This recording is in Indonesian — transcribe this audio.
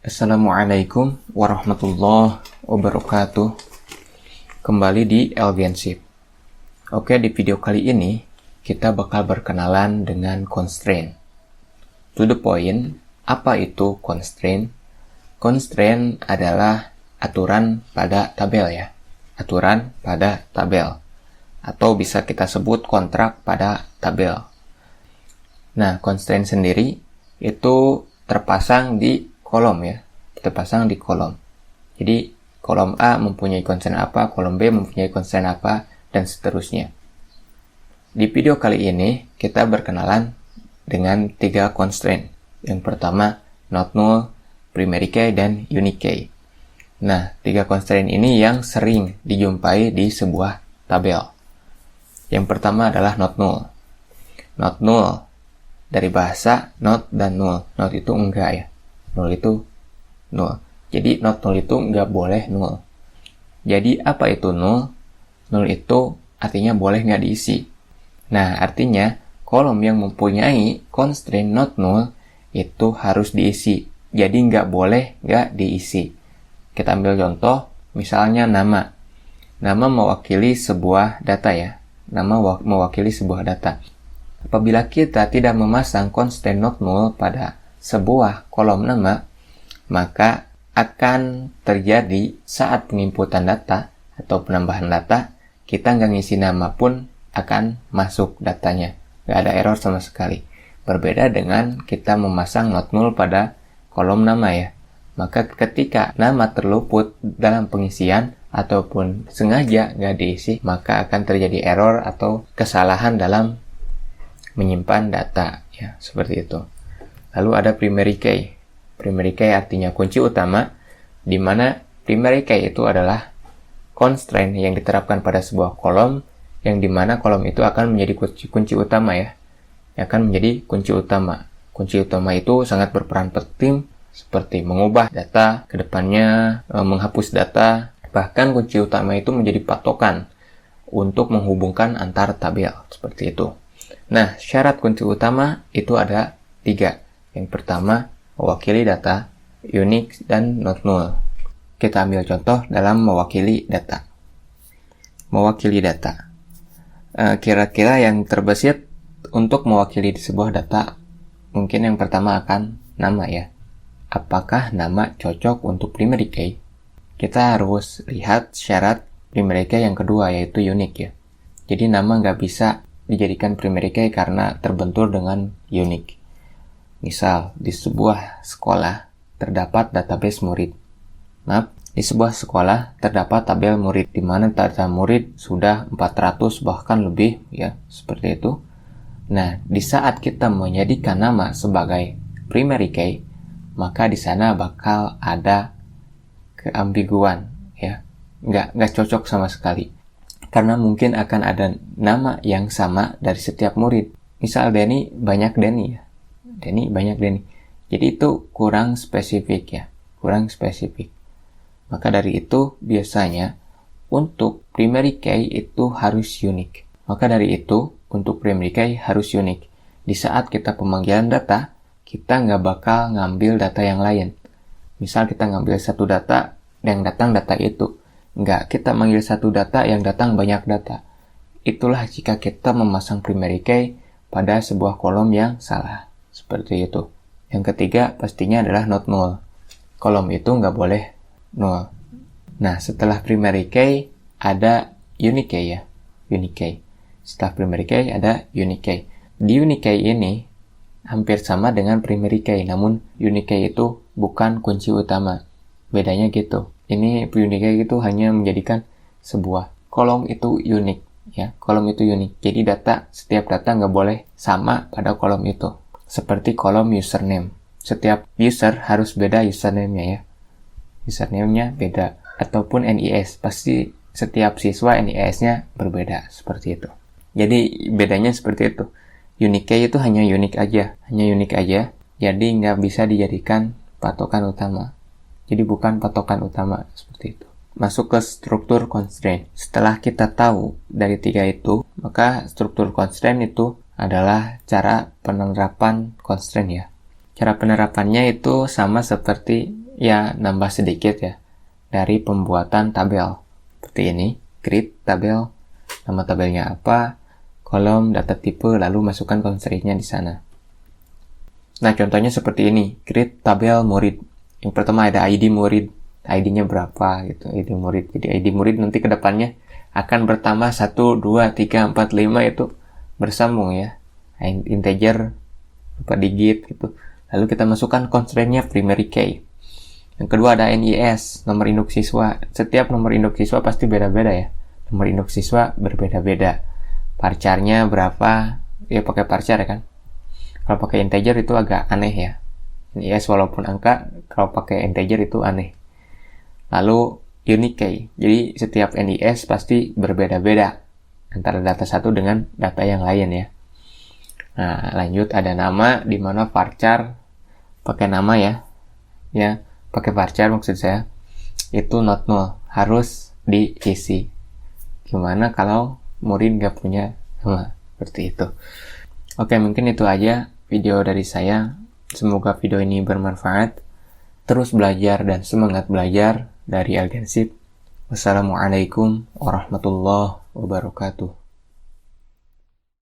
Assalamualaikum warahmatullahi wabarakatuh. Kembali di Algensip. Oke, di video kali ini kita bakal berkenalan dengan constraint. To the point, apa itu constraint? Constraint adalah aturan pada tabel ya. Aturan pada tabel. Atau bisa kita sebut kontrak pada tabel. Nah, constraint sendiri itu terpasang di kolom ya. Terpasang di kolom. Jadi, kolom A mempunyai constraint apa, kolom B mempunyai constraint apa, dan seterusnya. Di video kali ini, kita berkenalan dengan 3 constraint. Yang pertama, not null, primary key, dan unique key. Nah, 3 constraint ini yang sering dijumpai di sebuah tabel. Yang pertama adalah not null. Not null dari bahasa not dan null. Not itu enggak ya. Null itu null. Jadi not null itu enggak boleh null. Jadi apa itu null? Null itu artinya boleh enggak diisi. Nah, artinya kolom yang mempunyai constraint not null itu harus diisi. Jadi enggak boleh enggak diisi. Kita ambil contoh, misalnya nama. Nama mewakili sebuah data ya. Nama mewakili sebuah data. Apabila kita tidak memasang constraint not null pada sebuah kolom nama, maka akan terjadi saat penginputan data atau penambahan data, kita nggak ngisi nama pun akan masuk datanya. Nggak ada error sama sekali. Berbeda dengan kita memasang not null pada kolom nama ya. Maka ketika nama terluput dalam pengisian ataupun sengaja nggak diisi, maka akan terjadi error atau kesalahan dalam menyimpan data ya, seperti itu. Lalu ada primary key. Primary key artinya kunci utama, di mana primary key itu adalah constraint yang diterapkan pada sebuah kolom, yang di mana kolom itu akan menjadi kunci utama ya. Akan menjadi kunci utama. Kunci utama itu sangat berperan penting seperti mengubah data ke depannya, menghapus data, bahkan kunci utama itu menjadi patokan untuk menghubungkan antar tabel, seperti itu. Nah, syarat kunci utama itu ada 3. Yang pertama, mewakili data, unique, dan not null. Kita ambil contoh dalam mewakili data. Mewakili data. Kira-kira yang terbesit untuk mewakili di sebuah data, mungkin yang pertama akan nama ya. Apakah nama cocok untuk primary key? Kita harus lihat syarat primary key yang kedua, yaitu unique ya. Jadi nama nggak bisa dijadikan primary key karena terbentur dengan unique. Misal, di sebuah sekolah terdapat database murid. Di sebuah sekolah terdapat tabel murid, di mana data murid sudah 400 bahkan lebih ya, seperti itu. Nah, di saat kita menjadikan nama sebagai primary key, maka di sana bakal ada keambiguan ya. Nggak cocok sama sekali. Karena mungkin akan ada nama yang sama dari setiap murid. Misal Denny banyak Denny ya. Denny banyak Denny. Jadi itu kurang spesifik ya. Kurang spesifik. Maka dari itu biasanya untuk primary key itu harus unik. Maka dari itu untuk primary key harus unik. Di saat kita pemanggilan data, kita nggak bakal ngambil data yang lain. Misal kita ngambil satu data, yang datang data itu. Enggak, kita manggil satu data yang datang banyak data. Itulah jika kita memasang primary key pada sebuah kolom yang salah. Seperti itu. Yang ketiga pastinya adalah not null. Kolom itu nggak boleh null. Nah, setelah primary key ada unique key ya. Unique key. Setelah primary key ada unique key. Di unique key ini hampir sama dengan primary key, namun unique key itu bukan kunci utama. Bedanya gitu. Ini unique key itu hanya menjadikan sebuah kolom itu unik ya. Kolom itu unik. Jadi setiap data nggak boleh sama pada kolom itu. Seperti kolom username. Setiap user harus beda username-nya ya. Username-nya beda. Ataupun NIS. Pasti setiap siswa NIS-nya berbeda. Seperti itu. Jadi bedanya seperti itu. Unique key itu hanya unik aja. Hanya unik aja. Jadi nggak bisa dijadikan patokan utama. Jadi bukan patokan utama seperti itu. Masuk ke struktur constraint. Setelah kita tahu dari 3 itu, maka struktur constraint itu adalah cara penerapan constraint ya. Cara penerapannya itu sama seperti ya nambah sedikit ya dari pembuatan tabel. Seperti ini, create tabel, nama tabelnya apa, kolom, data tipe, lalu masukkan constraint-nya di sana. Nah, contohnya seperti ini, create tabel murid. Yang pertama ada ID murid, ID-nya berapa gitu, ID murid. Jadi ID murid nanti ke depannya akan bertambah 1, 2, 3, 4, 5 itu bersambung ya. Integer, berapa digit gitu. Lalu kita masukkan constraint-nya primary key. Yang kedua ada NIS, nomor induk siswa. Setiap nomor induk siswa pasti beda-beda ya. Nomor induk siswa berbeda-beda. Varchar-nya berapa? Ya pakai varchar ya kan. Kalau pakai integer itu agak aneh ya. NIS walaupun angka, kalau pakai integer itu aneh. Lalu unique key. Jadi setiap NIS pasti berbeda-beda antara data satu dengan data yang lain ya. Nah, lanjut ada nama, di mana varchar pakai nama ya. Ya, pakai varchar maksud saya. Itu not null, harus diisi. Gimana kalau murid nggak punya nama? Seperti itu. Oke, mungkin itu aja video dari saya. Semoga video ini bermanfaat. Terus belajar dan semangat belajar dari Algensip. Wassalamualaikum warahmatullahi wabarakatuh.